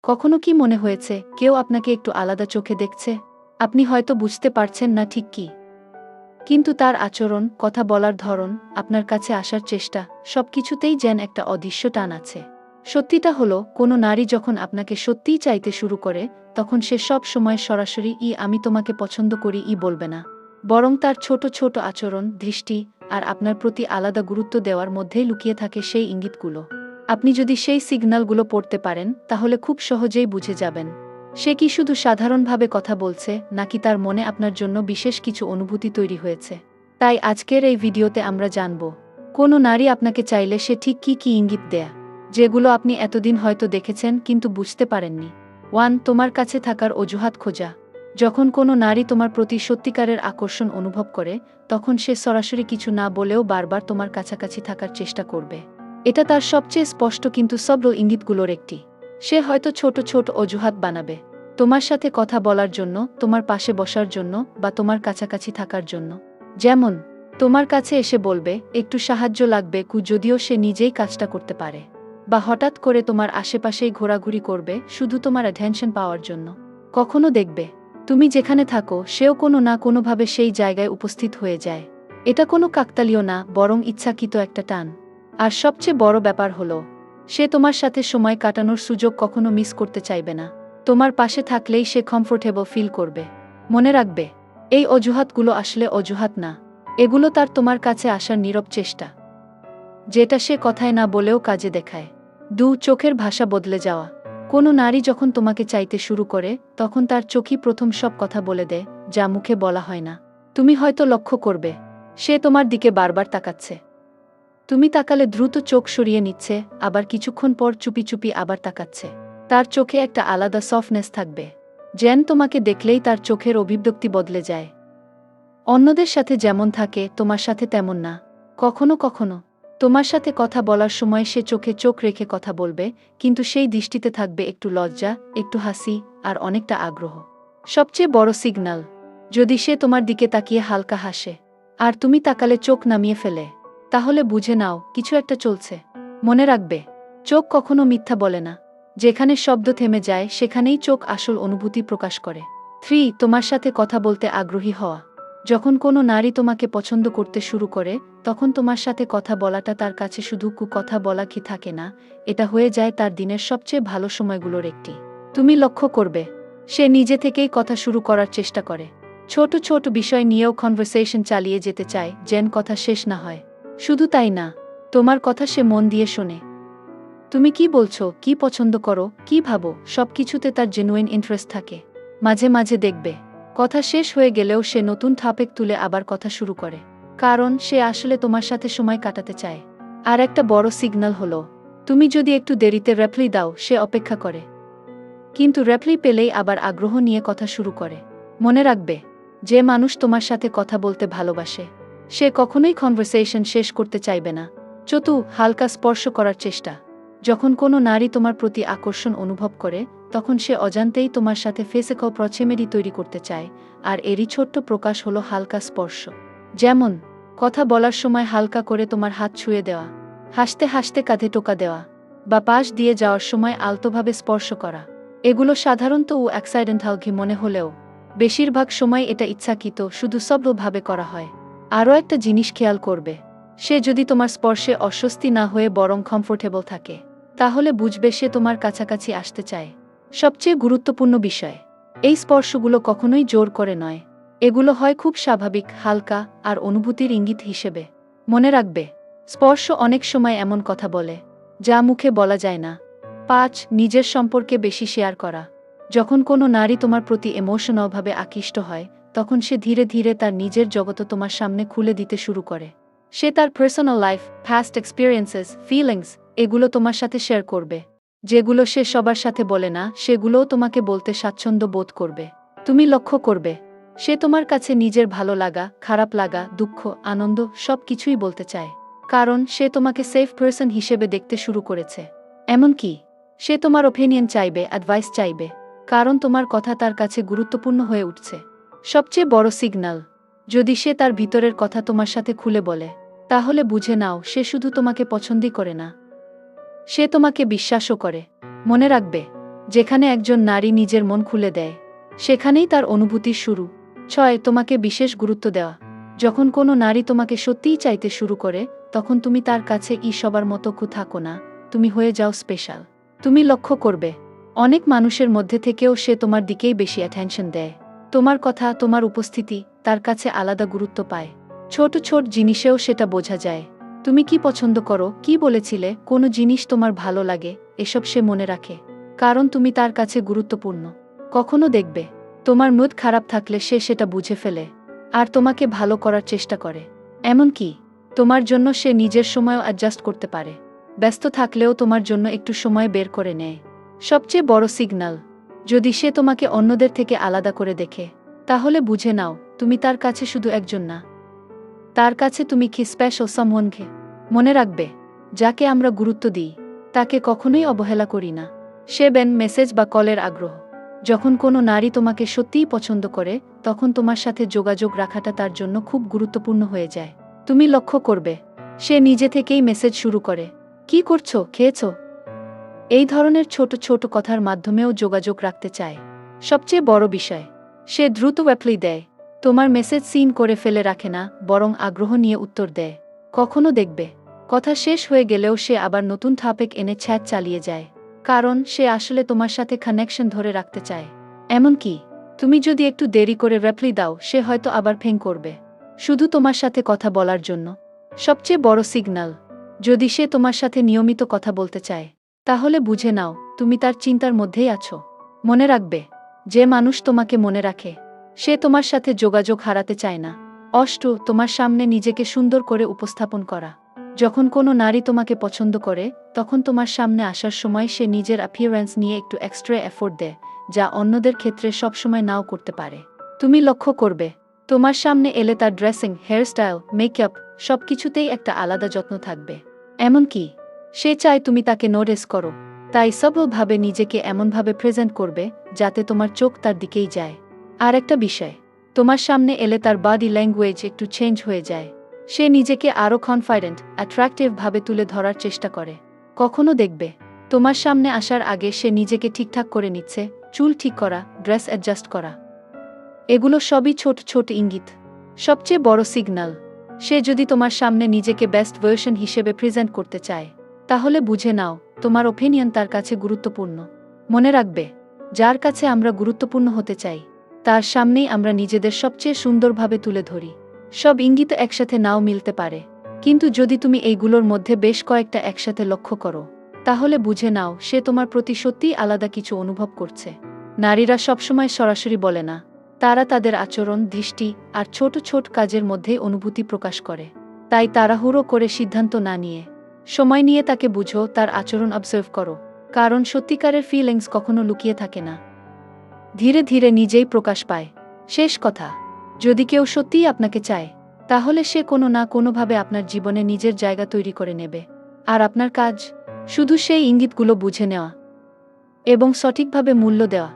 কখনো কি মনে হয়েছে কেউ আপনাকে একটু আলাদা চোখে দেখছে? আপনি হয়তো বুঝতে পারছেন না ঠিক কি, কিন্তু তার আচরণ, কথা বলার ধরন, আপনার কাছে আসার চেষ্টা, সবকিছুতেই যেন একটা অদৃশ্য টান আছে। সত্যিটা হলো, কোনো নারী যখন আপনাকে সত্যিই চাইতে শুরু করে, তখন সে সব সময় সরাসরি আমি তোমাকে পছন্দ করি বলবে না। বরং তার ছোট ছোট আচরণ, দৃষ্টি আর আপনার প্রতি আলাদা গুরুত্ব দেওয়ার মধ্যেই লুকিয়ে থাকে সেই ইঙ্গিতগুলো। আপনি যদি সেই সিগন্যালগুলো পড়তে পারেন, তাহলে খুব সহজেই বুঝে যাবেন সে কি শুধু সাধারণভাবে কথা বলছে, নাকি তার মনে আপনার জন্য বিশেষ কিছু অনুভূতি তৈরি হয়েছে। তাই আজকের এই ভিডিওতে আমরা জানব, কোনো নারী আপনাকে চাইলে সে ঠিক কি কি ইঙ্গিত দেয়, যেগুলো আপনি এতদিন হয়তো দেখেছেন কিন্তু বুঝতে পারেননি। 1. তোমার কাছে থাকার অজুহাত খোঁজা। যখন কোনো নারী তোমার প্রতি সত্যিকারের আকর্ষণ অনুভব করে, তখন সে সরাসরি কিছু না বলেও বারবার তোমার কাছাকাছি থাকার চেষ্টা করবে। এটা তার সবচেয়ে স্পষ্ট কিন্তু সবল ইঙ্গিতগুলোর একটি। সে হয়তো ছোট ছোট অজুহাত বানাবে, তোমার সাথে কথা বলার জন্য, তোমার পাশে বসার জন্য বা তোমার কাছাকাছি থাকার জন্য। যেমন, তোমার কাছে এসে বলবে একটু সাহায্য লাগবে, যদিও সে নিজেই কাজটা করতে পারে। বা হঠাৎ করে তোমার আশেপাশেই ঘোরাঘুরি করবে শুধু তোমার অ্যাটেনশন পাওয়ার জন্য। কখনো দেখবে তুমি যেখানে থাকো সেও কোনো না কোনোভাবে সেই জায়গায় উপস্থিত হয়ে যায়। এটা কোনো কাকতালীয় না, বরং ইচ্ছাকৃত একটা টান। আর সবচেয়ে বড় ব্যাপার হলো, সে তোমার সাথে সময় কাটানোর সুযোগ কখনো মিস করতে চাইবে না। তোমার পাশে থাকলেই সে কমফোর্টেবল ফিল করবে। মনে রাখবে, এই অজুহাতগুলো আসলে অজুহাত না, এগুলো তার তোমার কাছে আসার নীরব চেষ্টা, যেটা সে কথায় না বলেও কাজে দেখায়। 2. চোখের ভাষা বদলে যাওয়া। কোনো নারী যখন তোমাকে চাইতে শুরু করে, তখন তার চোখই প্রথম সব কথা বলে দেয়, যা মুখে বলা হয় না। তুমি হয়তো লক্ষ্য করবে, সে তোমার দিকে বারবার তাকাচ্ছে। তুমি তাকালে দ্রুত চোখ সরিয়ে নিচ্ছে, আবার কিছুক্ষণ পর চুপি চুপি আবার তাকাচ্ছে। তার চোখে একটা আলাদা সফটনেস থাকবে, যেন তোমাকে দেখলেই তার চোখের অভিব্যক্তি বদলে যায়। অন্যদের সাথে যেমন থাকে, তোমার সাথে তেমন না। কখনো কখনো তোমার সাথে কথা বলার সময় সে চোখে চোখ রেখে কথা বলবে, কিন্তু সেই দৃষ্টিতে থাকবে একটু লজ্জা, একটু হাসি আর অনেকটা আগ্রহ। সবচেয়ে বড় সিগন্যাল, যদি সে তোমার দিকে তাকিয়ে হালকা হাসে, আর তুমি তাকালে চোখ নামিয়ে ফেলে, তাহলে বুঝে নাও কিছু একটা চলছে। মনে রাখবে, চোখ কখনো মিথ্যা বলে না। যেখানে শব্দ থেমে যায়, সেখানেই চোখ আসল অনুভূতি প্রকাশ করে। 3. তোমার সাথে কথা বলতে আগ্রহী হওয়া। যখন কোনো নারী তোমাকে পছন্দ করতে শুরু করে, তখন তোমার সাথে কথা বলাটা তার কাছে শুধু কথা বলা কি থাকে না, এটা হয়ে যায় তার দিনের সবচেয়ে ভালো সময়গুলোর একটি। তুমি লক্ষ্য করবে, সে নিজে থেকেই কথা শুরু করার চেষ্টা করে। ছোট ছোট বিষয় নিয়েও কনভারসেশন চালিয়ে যেতে চায়, যেন কথা শেষ না হয়। শুধু তাই না, তোমার কথা সে মন দিয়ে শোনে। তুমি কি বলছো, কি পছন্দ করো, কি ভাবো, সবকিছুতে তার জেনুইন ইন্টারেস্ট থাকে। মাঝে মাঝে দেখবে, কথা শেষ হয়ে গেলেও সে নতুন টপিক তুলে আবার কথা শুরু করে, কারণ সে আসলে তোমার সাথে সময় কাটাতে চায়। আর একটা বড় সিগন্যাল হলো, তুমি যদি একটু দেরিতে রিপ্লাই দাও, সে অপেক্ষা করে, কিন্তু রিপ্লাই পেলেই আবার আগ্রহ নিয়ে কথা শুরু করে। মনে রাখবে, যে মানুষ তোমার সাথে কথা বলতে ভালোবাসে, সে কখনোই কনভারসেশন শেষ করতে চাইবে না। 4. হালকা স্পর্শ করার চেষ্টা। যখন কোনো নারী তোমার প্রতি আকর্ষণ অনুভব করে, তখন সে অজান্তেই তোমার সাথে ফিজিক্যাল প্রক্সিমিটি তৈরি করতে চায়, আর এরই ছোট্ট প্রকাশ হলো হালকা স্পর্শ। যেমন, কথা বলার সময় হালকা করে তোমার হাত ছুঁয়ে দেওয়া, হাসতে হাসতে কাঁধে টোকা দেওয়া, বা পাশ দিয়ে যাওয়ার সময় আলতোভাবে স্পর্শ করা। এগুলো সাধারণত অ্যাক্সিডেন্টাল মনে হলেও, বেশিরভাগ সময় এটা ইচ্ছাকৃত, শুধু সবলভাবে করা হয়। আরও একটা জিনিস খেয়াল করবে, সে যদি তোমার স্পর্শে অস্বস্তি না হয়ে বরং কমফোর্টেবল থাকে, তাহলে বুঝবে সে তোমার কাছাকাছি আসতে চায়। সবচেয়ে গুরুত্বপূর্ণ বিষয়, এই স্পর্শগুলো কখনোই জোর করে নয়। এগুলো হয় খুব স্বাভাবিক, হালকা আর অনুভূতির ইঙ্গিত হিসেবে। মনে রাখবে, স্পর্শ অনেক সময় এমন কথা বলে, যা মুখে বলা যায় না। 5. নিজের সম্পর্কে বেশি শেয়ার করা। যখন কোনো নারী তোমার প্রতি ইমোশনালভাবে আকৃষ্ট হয়, তখন সে ধীরে ধীরে তার নিজের জগৎ তোমার সামনে খুলে দিতে শুরু করে। সে তার personal life, past experiences, feelings, এগুলো তোমার সাথে শেয়ার করবে। যেগুলো সে সবার সাথে বলে না, সেগুলোও তোমাকে বলতে স্বাচ্ছন্দ্য বোধ করবে। তুমি লক্ষ্য করবে, সে তোমার কাছে নিজের ভালো লাগা, খারাপ লাগা, দুঃখ, আনন্দ সব কিছুই বলতে চায়, কারণ সে তোমাকে সেফ পার্সন হিসেবে দেখতে শুরু করেছে। এমনকি সে তোমার ওপিনিয়ন চাইবে, অ্যাডভাইস চাইবে, কারণ তোমার কথা তার কাছে গুরুত্বপূর্ণ হয়ে উঠছে। সবচেয়ে বড় সিগন্যাল, যদি সে তার ভিতরের কথা তোমার সাথে খুলে বলে, তাহলে বুঝে নাও সে শুধু তোমাকে পছন্দই করে না, সে তোমাকে বিশ্বাসও করে। মনে রাখবে, যেখানে একজন নারী নিজের মন খুলে দেয়, সেখানেই তার অনুভূতির শুরু। 6. তোমাকে বিশেষ গুরুত্ব দেওয়া। যখন কোনো নারী তোমাকে সত্যিই চাইতে শুরু করে, তখন তুমি তার কাছে সবার মতো থাকো না, তুমি হয়ে যাও স্পেশাল। তুমি লক্ষ্য করবে, অনেক মানুষের মধ্যে থেকেও সে তোমার দিকেই বেশি অ্যাটেনশন দেয়। তোমার কথা, তোমার উপস্থিতি তার কাছে আলাদা গুরুত্ব পায়। ছোট ছোট জিনিসেও সেটা বোঝা যায়। তুমি কি পছন্দ করো, কি বলেছিলে, কোনো জিনিস তোমার ভালো লাগে, এসব সে মনে রাখে। কারণ তুমি তার কাছে গুরুত্বপূর্ণ। কখনো দেখবে, তোমার মুড খারাপ থাকলে সে সেটা বুঝে ফেলে আর তোমাকে ভালো করার চেষ্টা করে। এমনকি তোমার জন্য সে নিজের সময়ও অ্যাডজাস্ট করতে পারে। ব্যস্ত থাকলেও তোমার জন্য একটু সময় বের করে নেয়। সবচেয়ে বড় সিগন্যাল, যদি সে তোমাকে অন্যদের থেকে আলাদা করে দেখে, তাহলে বুঝে নাও তুমি তার কাছে শুধু একজন না, তার কাছে তুমি কি স্পেশাল সামওয়ানকে। মনে রাখবে, যাকে আমরা গুরুত্ব দিই তাকে কখনোই অবহেলা করি না। সে মেসেজ বা কলের আগ্রহ। যখন কোনো নারী তোমাকে সত্যিই পছন্দ করে, তখন তোমার সাথে যোগাযোগ রাখাটা তার জন্য খুব গুরুত্বপূর্ণ হয়ে যায়। তুমি লক্ষ্য করবে, সে নিজে থেকেই মেসেজ শুরু করে, কি করছো, খেয়েছো, এই ধরনের ছোট ছোট কথার মাধ্যমেও যোগাযোগ রাখতে চায়। সবচেয়ে বড় বিষয়, সে দ্রুত রিপ্লাই দেয়। তোমার মেসেজ সিন করে ফেলে রাখে না, বরং আগ্রহ নিয়ে উত্তর দেয়। কখনো দেখবে, কথা শেষ হয়ে গেলেও সে আবার নতুন টপিক এনে চ্যাট চালিয়ে যায়। কারণ সে আসলে তোমার সাথে কানেকশন ধরে রাখতে চায়। এমনকি তুমি যদি একটু দেরি করে রিপ্লাই দাও, সে হয়তো আবার ফোন করবে, শুধু তোমার সাথে কথা বলার জন্য। সবচেয়ে বড় সিগন্যাল, যদি সে তোমার সাথে নিয়মিত কথা বলতে চায়, তাহলে বুঝে নাও তুমি তার চিন্তার মধ্যেই আছো। মনে রাখবে, যে মানুষ তোমাকে মনে রাখে, সে তোমার সাথে যোগাযোগ হারাতে চায় না। 8. তোমার সামনে নিজেকে সুন্দর করে উপস্থাপন করা। যখন কোনো নারী তোমাকে পছন্দ করে, তখন তোমার সামনে আসার সময় সে নিজের অ্যাপিয়ারেন্স নিয়ে একটু এক্সট্রা এফোর্ট দেয়, যা অন্যদের ক্ষেত্রে সবসময় নাও করতে পারে। তুমি লক্ষ্য করবে, তোমার সামনে এলে তার ড্রেসিং, হেয়ারস্টাইল, মেকআপ সবকিছুতেই একটা আলাদা যত্ন থাকবে। এমনকি সে চায় তুমি তাকে নোটিস করো, তাই সবভাবে নিজেকে এমনভাবে প্রেজেন্ট করবে যাতে তোমার চোখ তার দিকেই যায়। আর একটা বিষয়, তোমার সামনে এলে তার বডি ল্যাঙ্গুয়েজ একটু চেঞ্জ হয়ে যায়। সে নিজেকে আরও কনফিডেন্ট, অ্যাট্রাকটিভ ভাবে তুলে ধরার চেষ্টা করে। কখনো দেখবে, তোমার সামনে আসার আগে সে নিজেকে ঠিকঠাক করে নিচ্ছে, চুল ঠিক করা, ড্রেস অ্যাডজাস্ট করা। এগুলো সবই ছোট ছোট ইঙ্গিত। সবচেয়ে বড় সিগন্যাল, সে যদি তোমার সামনে নিজেকে বেস্ট ভার্সন হিসেবে প্রেজেন্ট করতে চায়, তাহলে বুঝে নাও তোমার ওপিনিয়ন তার কাছে গুরুত্বপূর্ণ। মনে রাখবে, যার কাছে আমরা গুরুত্বপূর্ণ হতে চাই, তার সামনেই আমরা নিজেদের সবচেয়ে সুন্দরভাবে তুলে ধরি। সব ইঙ্গিত একসাথে নাও মিলতে পারে, কিন্তু যদি তুমি এইগুলোর মধ্যে বেশ কয়েকটা একসাথে লক্ষ্য করো, তাহলে বুঝে নাও সে তোমার প্রতি সত্যিই আলাদা কিছু অনুভব করছে। নারীরা সবসময় সরাসরি বলে না, তারা তাদের আচরণ, দৃষ্টি আর ছোট ছোট কাজের মধ্যেই অনুভূতি প্রকাশ করে। তাই তাড়াহুড়ো করে সিদ্ধান্ত না নিয়ে সময় নিয়ে তাকে বুঝো, তার আচরণ অবজার্ভ করো। কারণ সত্যিকারের ফিলিংস কখনো লুকিয়ে থাকে না, ধীরে ধীরে নিজেই প্রকাশ পায়। শেষ কথা, যদি কেউ সত্যিই আপনাকে চায়, তাহলে সে কোনো না কোনোভাবে আপনার জীবনে নিজের জায়গা তৈরি করে নেবে। আর আপনার কাজ শুধু সেই ইঙ্গিতগুলো বুঝে নেওয়া এবং সঠিকভাবে মূল্য দেওয়া।